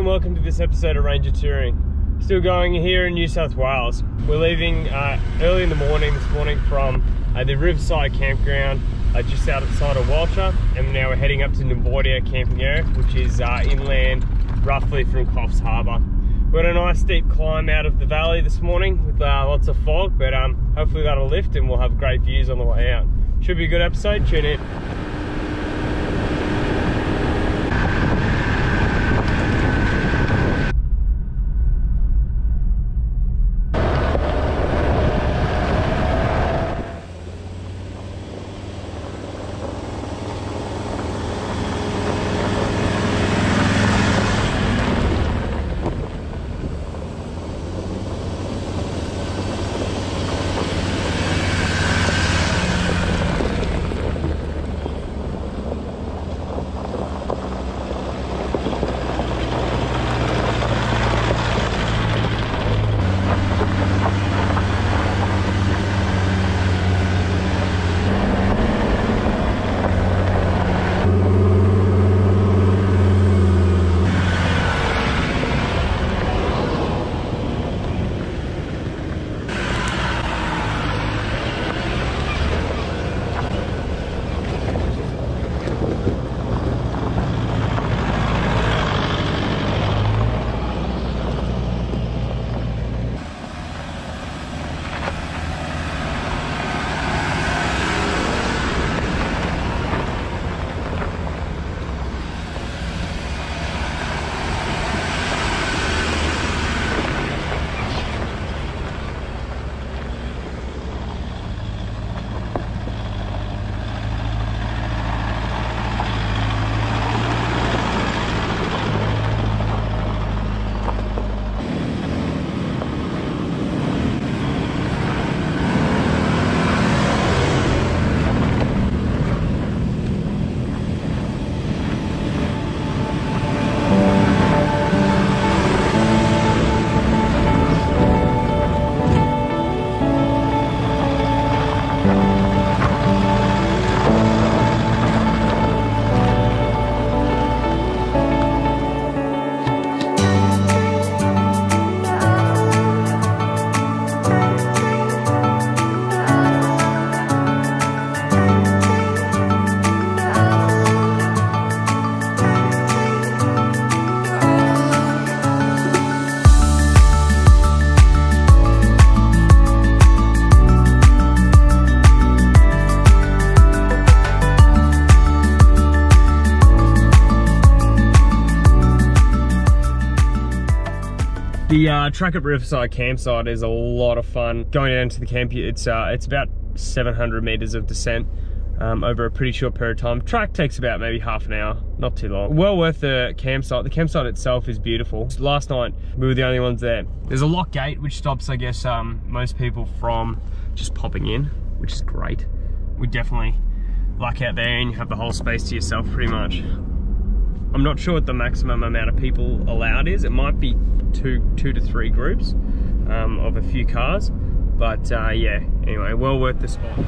Welcome to this episode of Ranger Touring. Still going here in New South Wales. We're leaving early in the morning this morning from the Riverside Campground just outside of Walcha, and now we're heading up to Nymboidia Camping Area, which is inland roughly from Coffs Harbour. We had a nice steep climb out of the valley this morning with lots of fog, but hopefully that'll lift and we'll have great views on the way out. Should be a good episode, tune in. The track at Riverside campsite is a lot of fun. Going down to the camp, it's about 700 meters of descent over a pretty short period of time. Track takes about maybe half an hour, not too long. Well worth the campsite. The campsite itself is beautiful. Last night we were the only ones there. There's a lock gate which stops, I guess, most people from just popping in, which is great. We definitely luck out there and you have the whole space to yourself pretty much. I'm not sure what the maximum amount of people allowed is. It might be two to three groups of a few cars, but yeah, anyway, well worth the spot.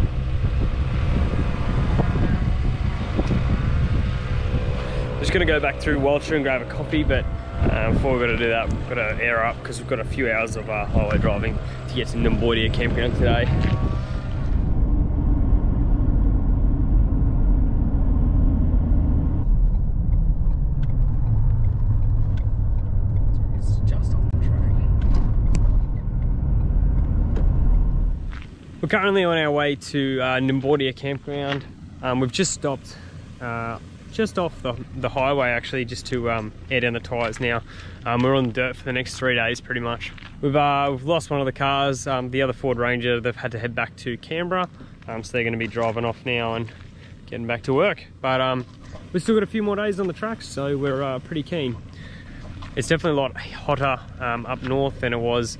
Just gonna go back through Walcha and grab a coffee, but before we're gonna do that, we've got to air up because we've got a few hours of highway driving to get to Nymboidia Campground today. We're currently on our way to Nymboidia Campground. We've just stopped just off the highway actually, just to air down the tyres now. We're on dirt for the next 3 days pretty much. We've lost one of the cars, the other Ford Ranger. They've had to head back to Canberra, so they're going to be driving off now and getting back to work. But we've still got a few more days on the tracks, so we're pretty keen. It's definitely a lot hotter up north than it was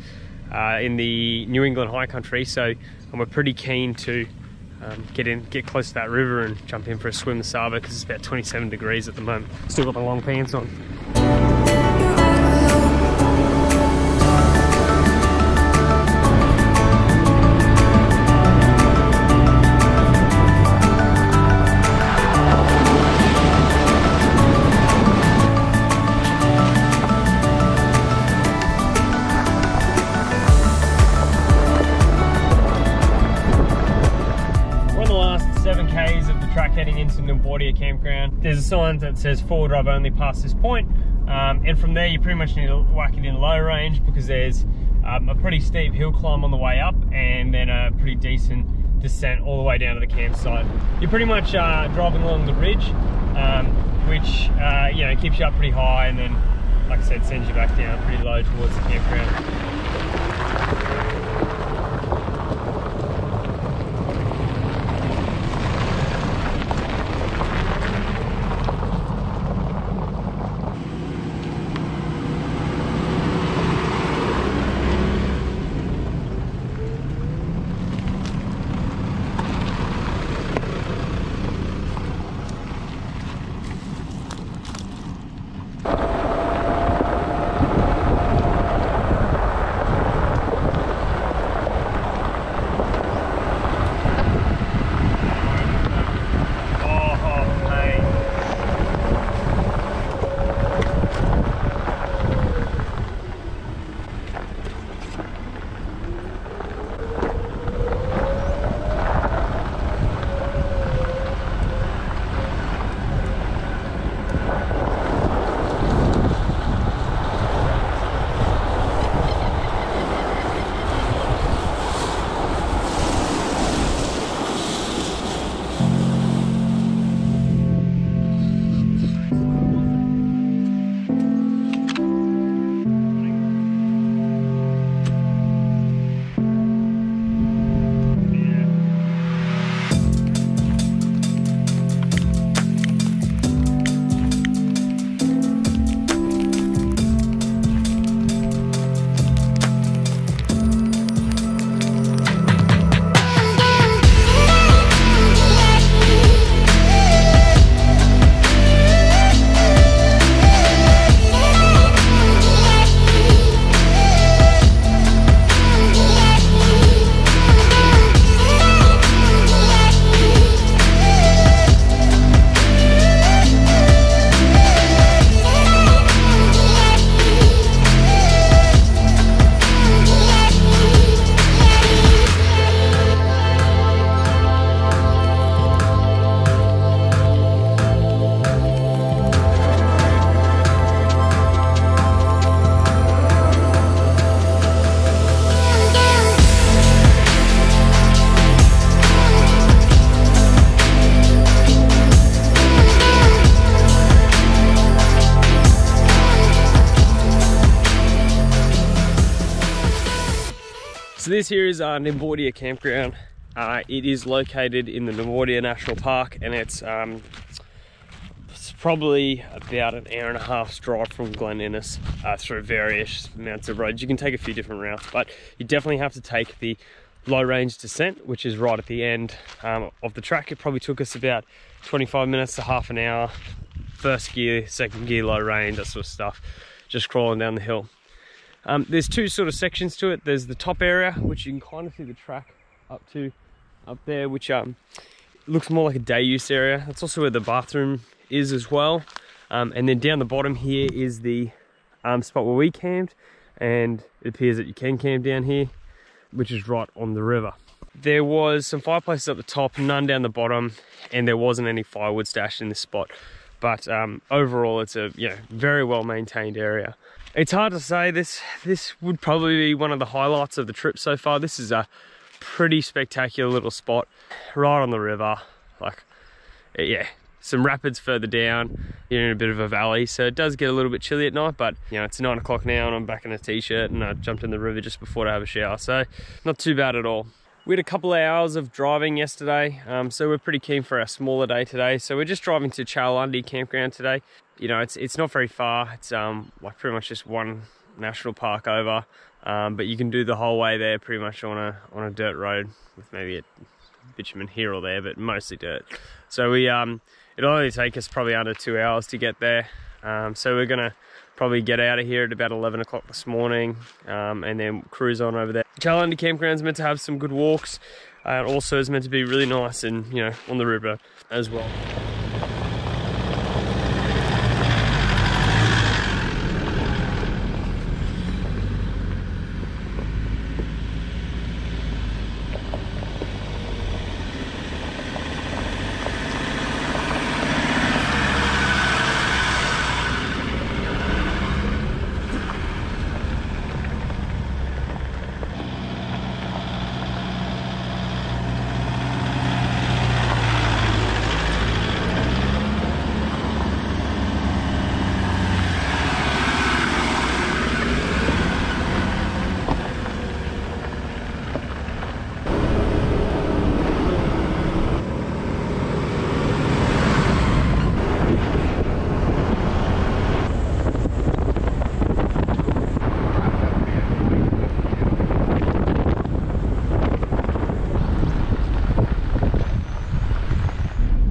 in the New England high country, so we're pretty keen to get close to that river and jump in for a swim this Saba, because it's about 27 degrees at the moment. Still got the long pants on. Heading into Nymboidia Campground. There's a sign that says forward drive only past this point, and from there you pretty much need to whack it in low range, because there's a pretty steep hill climb on the way up and then a pretty decent descent all the way down to the campsite. You're pretty much driving along the ridge, which you know, keeps you up pretty high, and then, like I said, sends you back down pretty low towards the campground. So this here is Nymboidia Campground. It is located in the Nymboidia National Park, and it's probably about an hour and a half's drive from Glen Innes through various amounts of roads. You can take a few different routes, but you definitely have to take the low range descent, which is right at the end of the track. It probably took us about 25 minutes to half an hour. First gear, second gear, low range, that sort of stuff, just crawling down the hill. There's two sort of sections to it. There's the top area, which you can kind of see the track up there, which looks more like a day use area. That's also where the bathroom is as well. And then down the bottom here is the spot where we camped, and it appears that you can camp down here, which is right on the river. There was some fireplaces at the top, none down the bottom, and there wasn't any firewood stashed in this spot. But overall, it's a very well maintained area. It's hard to say. This would probably be one of the highlights of the trip so far. This is a pretty spectacular little spot right on the river. Like, yeah, some rapids further down, you're in a bit of a valley, so it does get a little bit chilly at night, but you know, it's 9 o'clock now and I'm back in a t-shirt, and I jumped in the river just before to have a shower, so not too bad at all. We had a couple of hours of driving yesterday, so we're pretty keen for our smaller day today. So we're just driving to Chaelundi campground today. You know, it's not very far. It's like pretty much just one national park over, but you can do the whole way there pretty much on a dirt road with maybe a bitumen here or there, but mostly dirt. So we it'll only take us probably under 2 hours to get there. So we're gonna probably get out of here at about 11 o'clock this morning, and then cruise on over there. Chaelundi campground's meant to have some good walks. Also is meant to be really nice and, you know, on the river as well.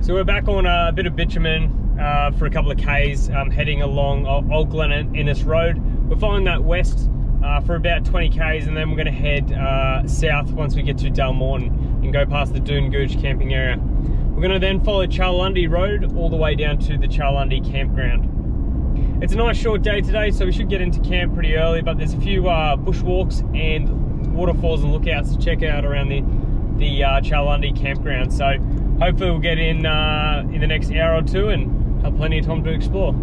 So we're back on a bit of bitumen for a couple of Ks, heading along Old Glen Innes Road. We're following that west for about 20 Ks, and then we're going to head south once we get to Dalmorton and go past the Dune Gooch camping area. We're going to then follow Chaelundi Road all the way down to the Chaelundi campground. It's a nice short day today, so we should get into camp pretty early, but there's a few bushwalks and waterfalls and lookouts to check out around the Chaelundi campground. So hopefully we'll get in the next hour or two and have plenty of time to explore.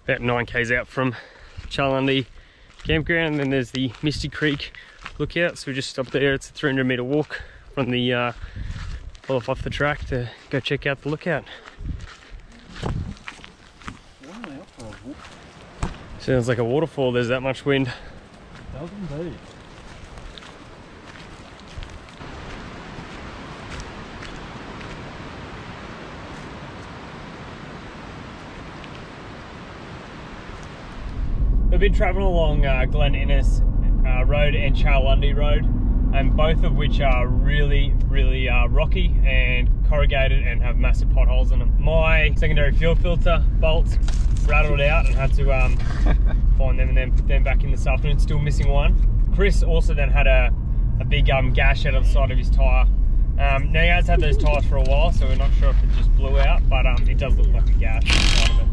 About 9 Ks out from Chaelundi campground, and then there's the Misty Creek lookout, so we just stopped there. It's a 300-meter walk from the pull off the track to go check out the lookout. Sounds like a waterfall, there's that much wind. Does indeed. We've been travelling along Glen Innes Road and Chaelundi Road, and both of which are really rocky and corrugated and have massive potholes in them. My secondary fuel filter bolts rattled out and had to find them and then put them back in this afternoon, still missing one. Chris also then had a big gash out of the side of his tyre. Now he has had those tyres for a while, so we're not sure if it just blew out, but it does look like a gash on the side of it.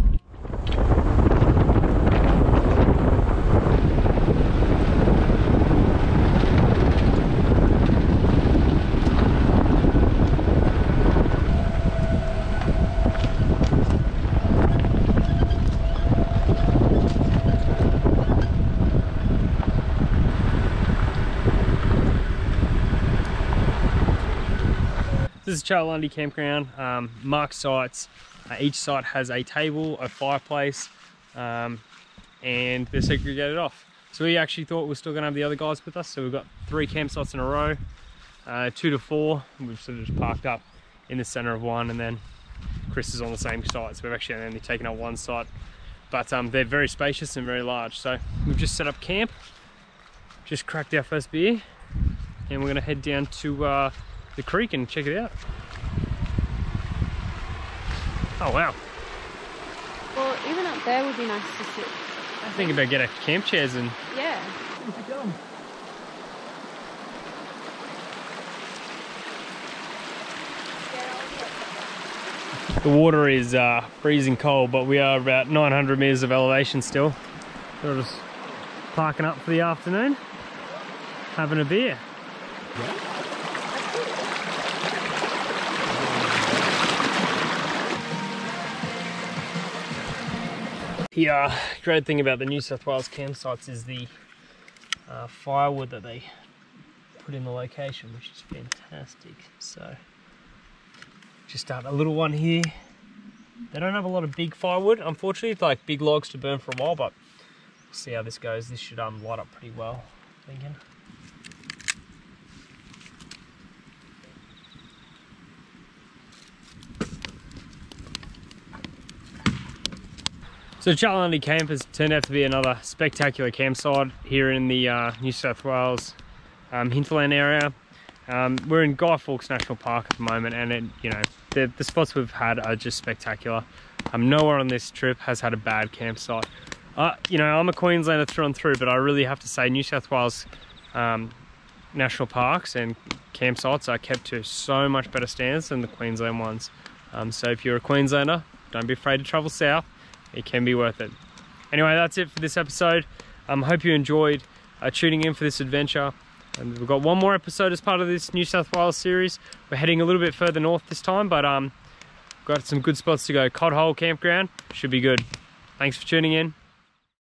This is Chaelundi campground, marked sites. Each site has a table, a fireplace, and they're segregated off. So we actually thought we were still going to have the other guys with us, so we've got 3 campsites in a row, 2 to 4. We've sort of just parked up in the center of one, and then Chris is on the same site, so we've actually only taken up one site. But they're very spacious and very large. So we've just set up camp, just cracked our first beer, and we're gonna head down to the creek and check it out. Oh wow. Well, even up there would be nice to sit. I think about getting camp chairs and... Yeah. Where's it going? The water is freezing cold, but we are about 900 meters of elevation still. So we're just parking up for the afternoon, having a beer. The great thing about the New South Wales campsites is the firewood that they put in the location, which is fantastic. So just start a little one here. They don't have a lot of big firewood, unfortunately. It's like big logs to burn for a while, but we'll see how this goes. This should light up pretty well, I'm thinking. So Chaelundi Camp has turned out to be another spectacular campsite here in the New South Wales hinterland area. We're in Guy Fawkes National Park at the moment, and the spots we've had are just spectacular. Nowhere on this trip has had a bad campsite. I'm a Queenslander through and through, but I really have to say New South Wales national parks and campsites are kept to so much better standards than the Queensland ones. So if you're a Queenslander, don't be afraid to travel south. It can be worth it. Anyway, that's it for this episode. Hope you enjoyed tuning in for this adventure. And we've got one more episode as part of this New South Wales series. We're heading a little bit further north this time, but got some good spots to go. Cod Hole Campground should be good. Thanks for tuning in.